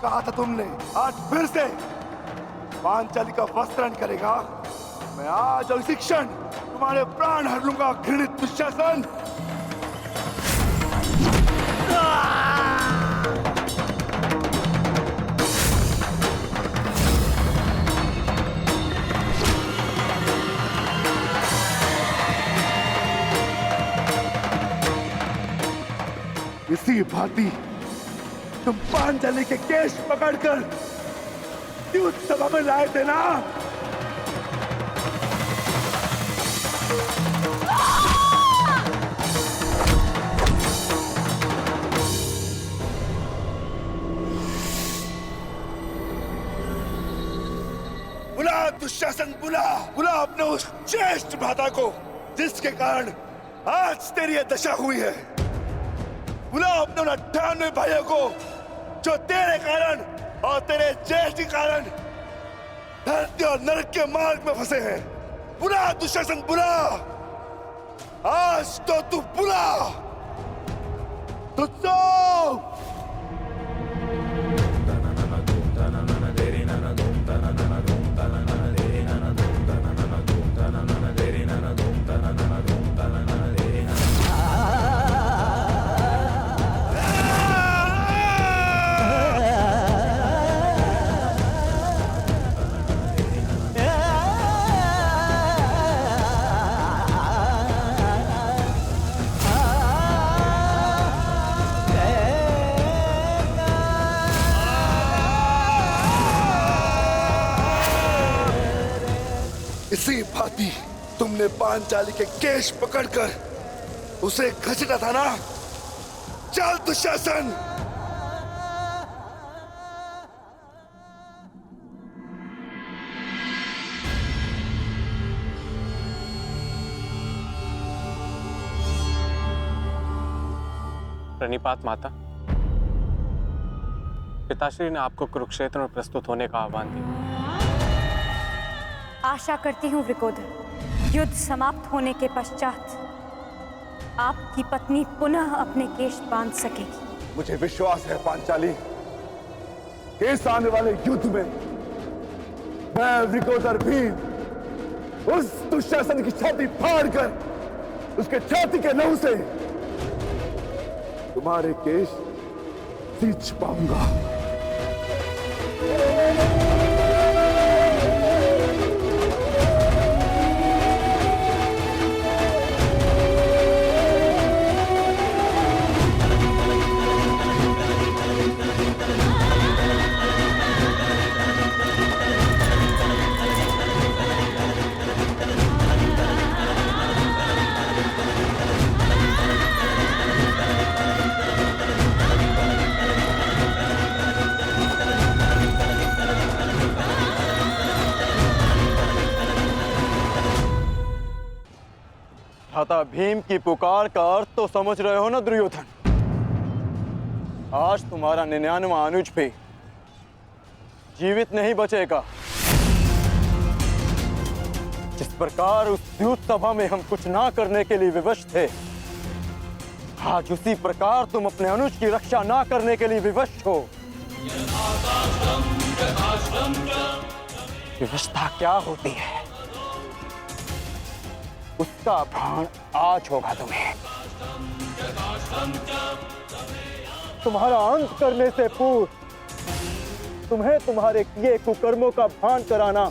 कहा था तुमने? आज फिर से पांचाली का वस्त्रण करेगा। मैं आज और इसी क्षण तुम्हारे प्राण हर लूंगा, घृणित दुशासन। इसी भांति तुम पांचाली के केश पकड़कर युद्ध सभा में लाए थे ना? बुला दुशासन, बुला बुला अपने उस ज्येष्ठ भ्राता को जिसके कारण आज तेरी यह दशा हुई है। बुला अपने 98 भाइयों को जो तेरे कारण और तेरे ज्येष्ठ के कारण धरती और नरक के मार्ग में फंसे हैं। बुला दुशासन, बुला। आज तो तू बुला। तुझको इसी भांति तुमने पांचाली के केश पकड़कर उसे घसीटा था ना? चल दुशासन। प्रणिपात माता, पिताश्री ने आपको कुरुक्षेत्र में प्रस्तुत होने का आह्वान दिया। आशा करती हूँ वृकोदर, युद्ध समाप्त होने के पश्चात आपकी पत्नी पुनः अपने केश बांध सकेगी। मुझे विश्वास है पांचाली कि इस आने वाले युद्ध में मैं वृकोदर भी उस दुशासन की छाती फाड़कर उसके छाती के लहू से तुम्हारे केश सींच पाऊंगा। भ्राता भीम की पुकार का अर्थ तो समझ रहे हो ना दुर्योधन? आज तुम्हारा 99वां अनुज भी जीवित नहीं बचेगा। जिस प्रकार उस युद्ध सभा में हम कुछ ना करने के लिए विवश थे, आज उसी प्रकार तुम अपने अनुज की रक्षा ना करने के लिए विवश हो। विवशता क्या होती है उसका भान आज होगा तुम्हें। तुम्हारा अंत करने से पूर्व तुम्हें तुम्हारे किए कुकर्मों का भान कराना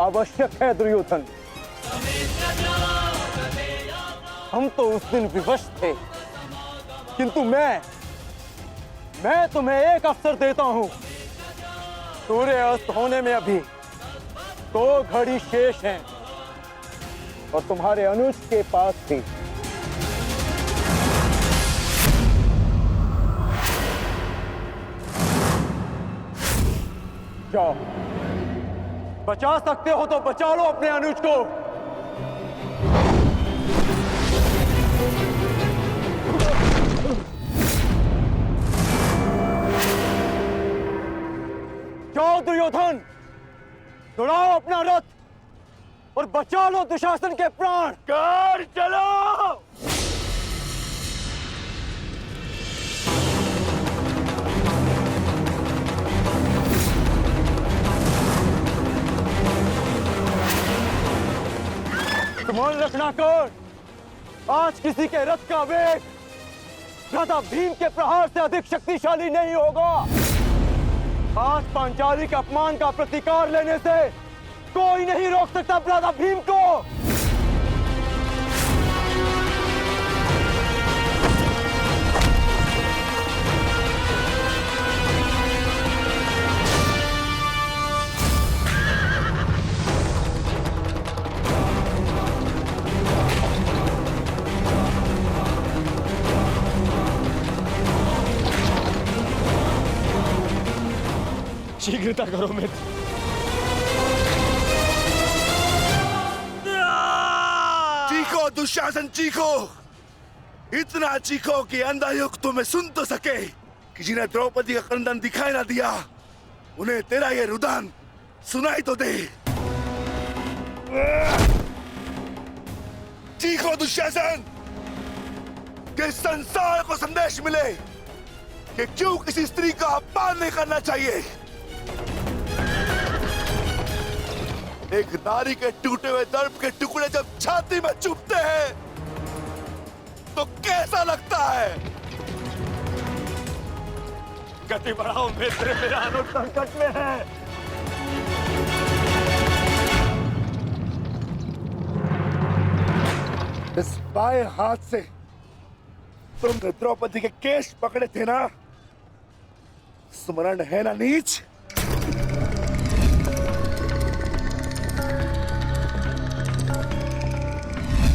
आवश्यक है दुर्योधन। हम तो उस दिन विवश थे, किंतु मैं तुम्हें एक अवसर देता हूं। सूर्य अस्त होने में अभी 2 घड़ी शेष हैं और तुम्हारे अनुज के पास थी। जाओ, बचा सकते हो तो बचा लो अपने अनुज को। जाओ दुर्योधन, दौड़ाओ अपना रथ और बचा लो दुशासन के प्राण। कर चलो। वर्तमान रखना कर। आज किसी के रथ का वेग भ्राता भीम के प्रहार से अधिक शक्तिशाली नहीं होगा। आज पांचाली के अपमान का प्रतिकार लेने से कोई नहीं रोक सकता भ्राता भीम को। शीघ्रता करो मित्र। चीखो दुशासन चीखो, इतना चीखो कि अंधा युग तुम्हें सुन तो सके कि जिन्हें द्रौपदी का क्रंदन दिखाई ना दिया उन्हें तेरा ये रुदन सुनाई तो दे। चीखो दुशासन कि संसार को संदेश मिले कि क्यों किसी स्त्री का अपमान नहीं करना चाहिए। एक नारी के टूटे हुए दर्प के टुकड़े जब छाती में चुभते हैं तो कैसा लगता है? गति बढ़ाओ मित्र, मेरा अनुज संकट में है। इस बाएं हाथ से तुमने द्रौपदी के केश पकड़े थे ना? स्मरण है ना नीच?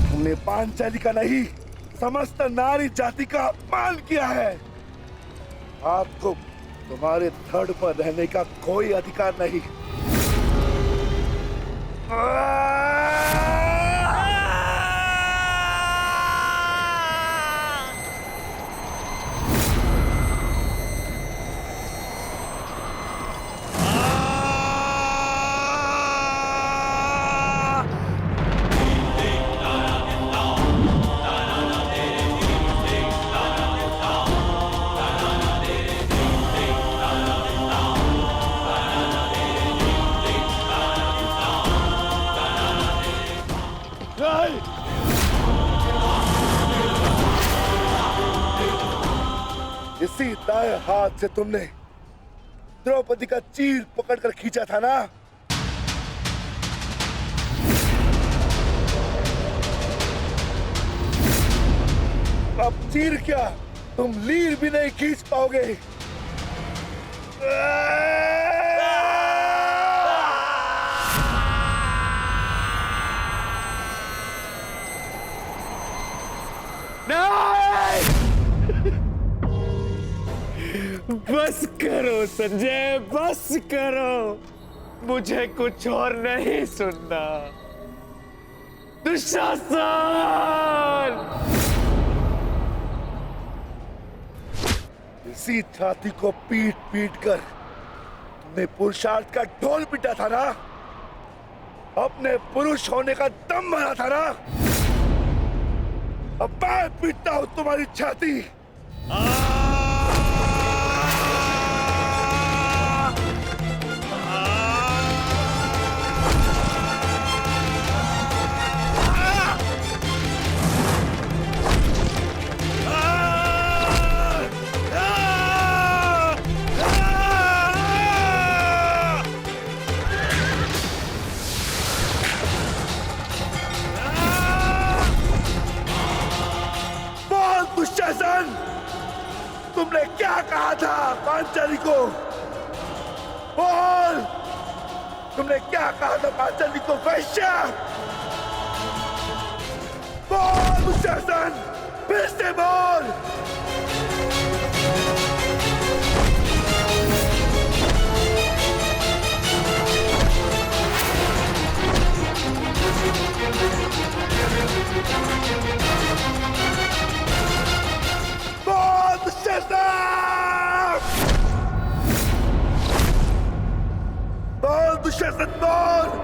तुमने पांचाली का नहीं समस्त नारी जाति का अपमान किया है। आपको तुम्हारे धड़ पर रहने का कोई अधिकार नहीं। इसी दाएं हाथ से तुमने द्रौपदी का चीर पकड़कर खींचा था ना? अब चीर क्या, तुम लीर भी नहीं खींच पाओगे। बस करो संजय, बस करो, मुझे कुछ और नहीं सुनना। दुशासन! इसी छाती को पीट पीट कर तुमने पुरुषार्थ का ढोल पीटा था ना? अपने पुरुष होने का दम भरा था ना? अब मैं पीटता हूं तुम्हारी छाती। दुशासन, तुमने क्या कहा था पांचाली को? बोल, तुमने क्या कहा था पांचाली को? वैश्य! बोल दुशासन, फिर से बोल। बोल दुशासन, बोल।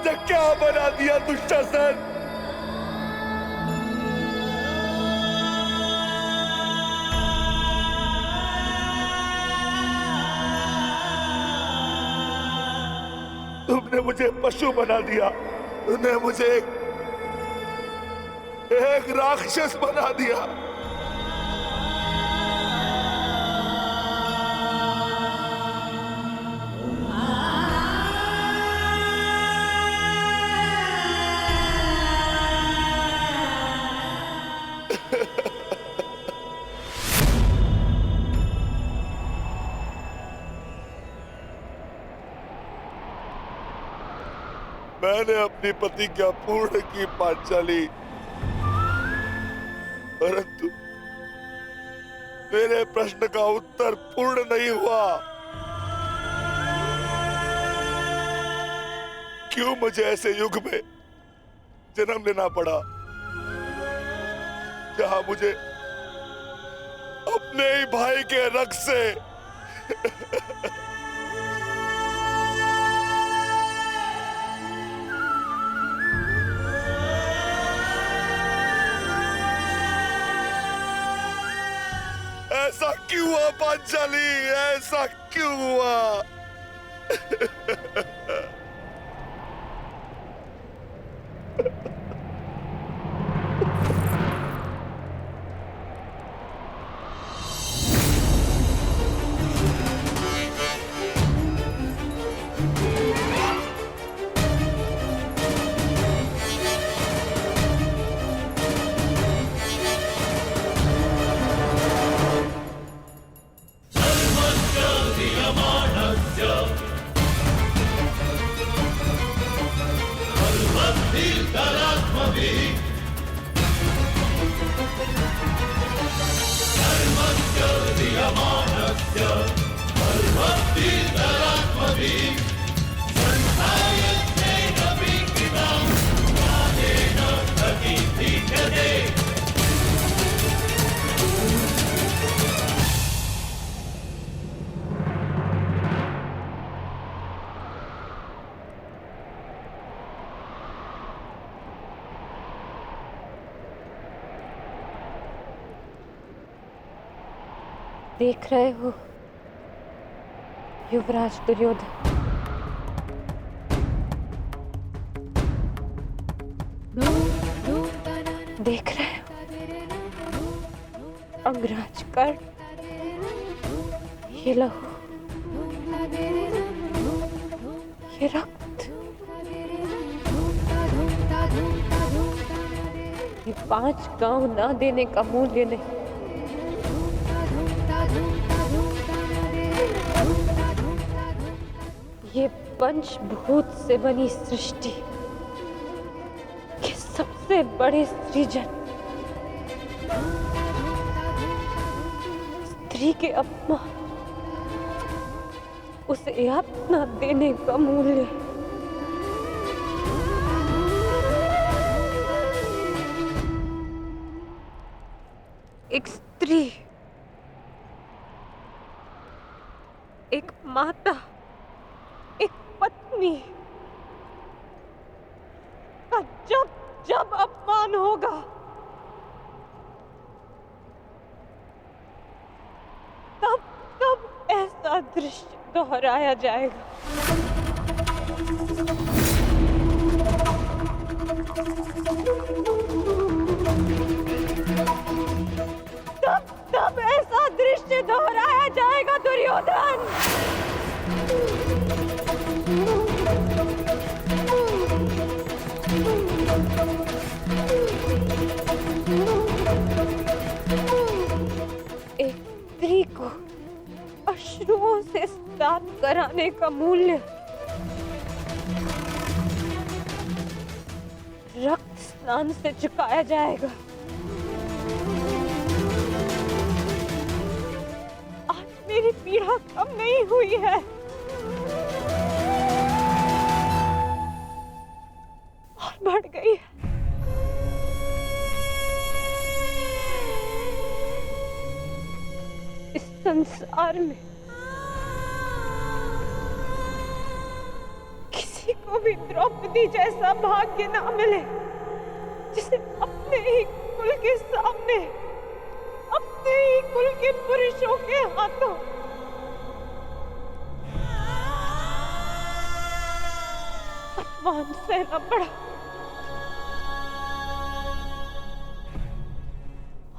मुझे क्या बना दिया दुशासन? तुमने मुझे पशु बना दिया, तुमने मुझे एक राक्षस बना दिया। मैंने अपनी प्रतिज्ञा पूर्ण की पांचाली, परंतु मेरे प्रश्न का उत्तर पूर्ण नहीं हुआ। क्यों मुझे ऐसे युग में जन्म लेना पड़ा जहां मुझे अपने ही भाई के रक्त से ऐसा क्यों हुआ पांचाली? ऐसा क्यों हुआ? देख रहे हो युवराज दुर्योधन, देख रहे हो अंगराज कर्ण, ये लहू, ये रक्त, ये 5 गांव ना देने का मूल्य नहीं। ये पंचभूत से बनी सृष्टि के सबसे बड़े सृजन, स्त्री के अपमान, उसे यातना देने का मूल्य। एक स्त्री, एक माता, एक पत्नी का जब जब अपमान होगा, तब तब ऐसा दृश्य दोहराया जाएगा। तब तब ऐसा दृश्य दोहराया जाएगा दुर्योधन। एक स्त्री को अश्रुओं से स्नान कराने का मूल्य रक्त स्नान से चुकाया जाएगा। आज मेरी पीड़ा कम नहीं हुई है, और बढ़ गई है। इस संसार में किसी को को भी द्रौपदी जैसा भाग्य ना मिले, जिसे अपने ही कुल के सामने, अपने ही कुल के पुरुषों के हाथों अपमान सहना पड़ा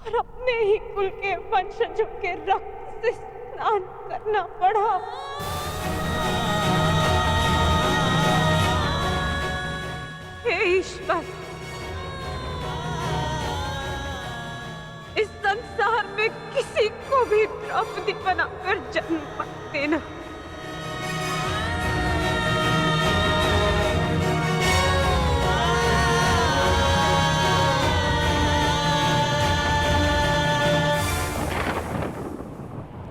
और अपने ही कुल के वंशजों के रक्त से स्नान करना पड़ा। हे ईश्वर, इस संसार में किसी को भी द्रौपदी बनाकर जन्म मत देना।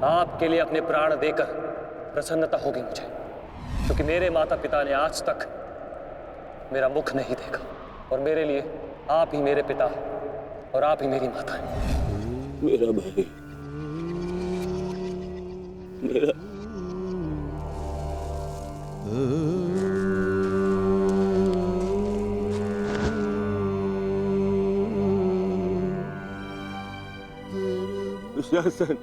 आपके लिए अपने प्राण देकर प्रसन्नता होगी मुझे, क्योंकि मेरे माता पिता ने आज तक मेरा मुख नहीं देखा और मेरे लिए आप ही मेरे पिता और आप ही मेरी माता हैं। मेरा भाई, मेरा दुशासन,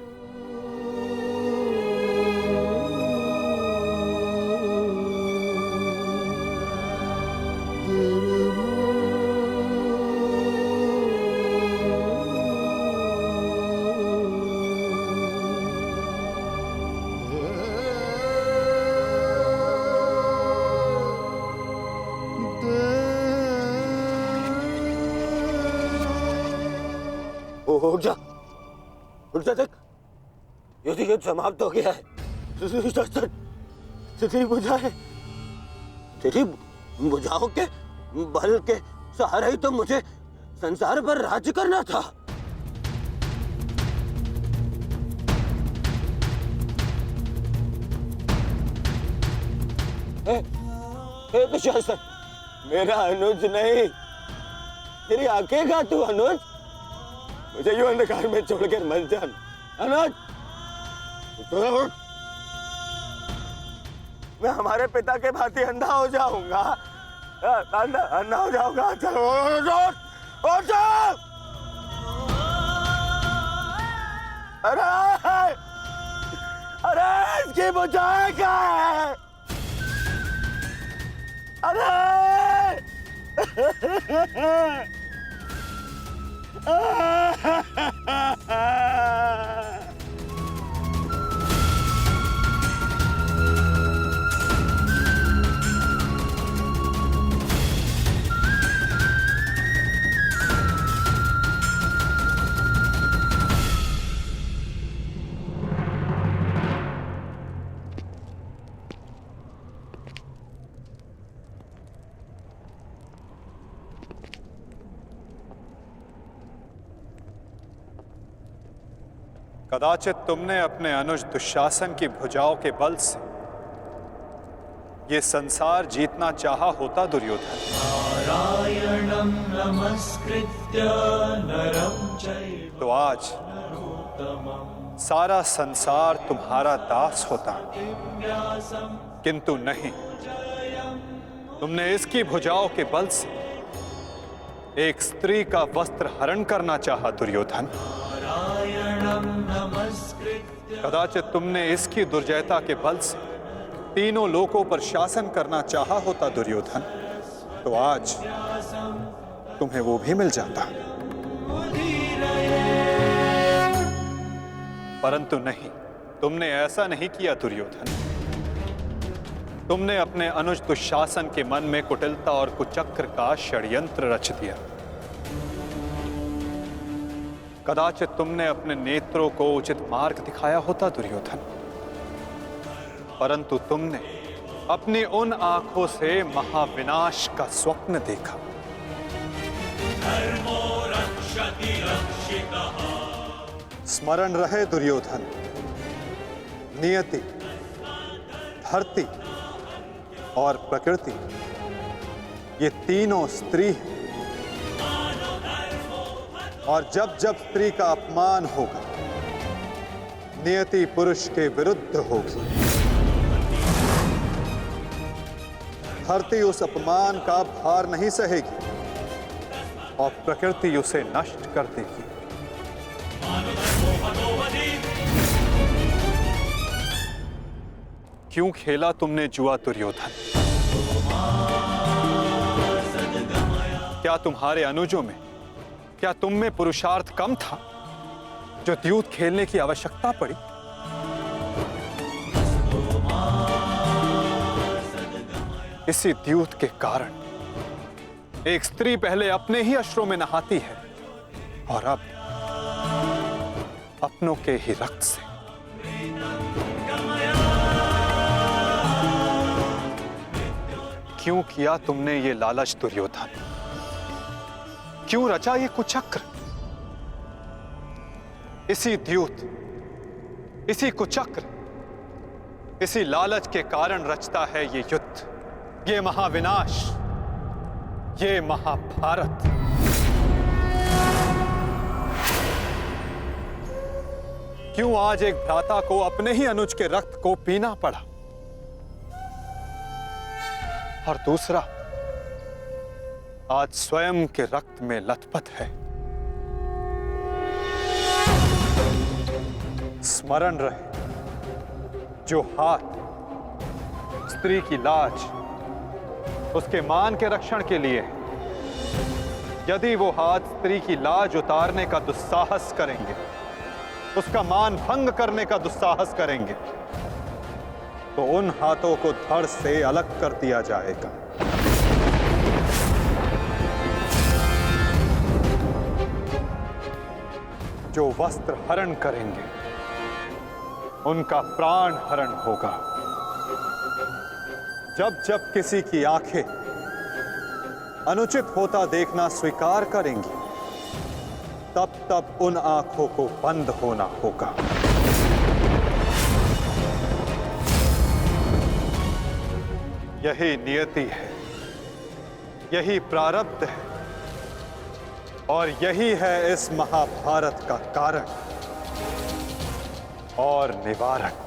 उठ जा, देख, युद्ध समाप्त हो गया है। तेरी बुझाए, तेरी बुझाओं के बल के सहारे ही तो मुझे संसार पर राज्य करना था। दुशासन, मेरा अनुज नहीं, तेरी आंखें का तू अनुज, मुझे यूं अंधकार में छोड़कर मत जा अनुज। मैं हमारे पिता के भांति अंधा हो जाऊंगा, अंधा हो जाऊंगा। अरे अरे इसकी बुझाए क्या है? अरे कदाचित तुमने अपने अनुज दुशासन की भुजाओं के बल से ये संसार जीतना चाहा होता दुर्योधन। नारायणं नमस्कृत्य नरं चैव तो आज सारा संसार तुम्हारा दास होता, किंतु नहीं, तुमने इसकी भुजाओं के बल से एक स्त्री का वस्त्र हरण करना चाहा दुर्योधन। कदाचित तुमने इसकी दुर्जयता के बल से तीनों लोकों पर शासन करना चाहा होता दुर्योधन, तो आज तुम्हें वो भी मिल जाता। परंतु नहीं, तुमने ऐसा नहीं किया दुर्योधन। तुमने अपने अनुज दुशासन के मन में कुटिलता और कुचक्र का षड्यंत्र रच दिया। कदाचित तुमने अपने नेत्रों को उचित मार्ग दिखाया होता दुर्योधन, परंतु तुमने अपनी उन आंखों से महाविनाश का स्वप्न देखा। स्मरण रहे दुर्योधन, नियति, धरती और प्रकृति, ये तीनों स्त्री हैं, और जब जब स्त्री का अपमान होगा, नियति पुरुष के विरुद्ध होगी। धरती उस अपमान का भार नहीं सहेगी और प्रकृति उसे नष्ट कर देगी। क्यों खेला तुमने जुआ दुर्योधन? क्या तुम्हारे अनुजों में, क्या तुम में पुरुषार्थ कम था जो द्यूत खेलने की आवश्यकता पड़ी? इसी द्यूत के कारण एक स्त्री पहले अपने ही अश्रों में नहाती है और अब अपनों के ही रक्त से। क्यों किया तुमने ये लालच दुर्योधन? क्यों रचा ये कुचक्र? इसी द्यूत, इसी कुचक्र, इसी लालच के कारण रचता है ये युद्ध, ये महाविनाश, ये महाभारत। क्यों आज एक भ्राता को अपने ही अनुज के रक्त को पीना पड़ा और दूसरा आज स्वयं के रक्त में लथपथ है? स्मरण रहे, जो हाथ स्त्री की लाज, उसके मान के रक्षण के लिए है, यदि वो हाथ स्त्री की लाज उतारने का दुस्साहस करेंगे, उसका मान भंग करने का दुस्साहस करेंगे, तो उन हाथों को धड़ से अलग कर दिया जाएगा। जो वस्त्र हरण करेंगे उनका प्राण हरण होगा। जब जब किसी की आंखें अनुचित होता देखना स्वीकार करेंगी, तब तब उन आंखों को बंद होना होगा। यही नियति है, यही प्रारब्ध है और यही है इस महाभारत का कारण और निवारक।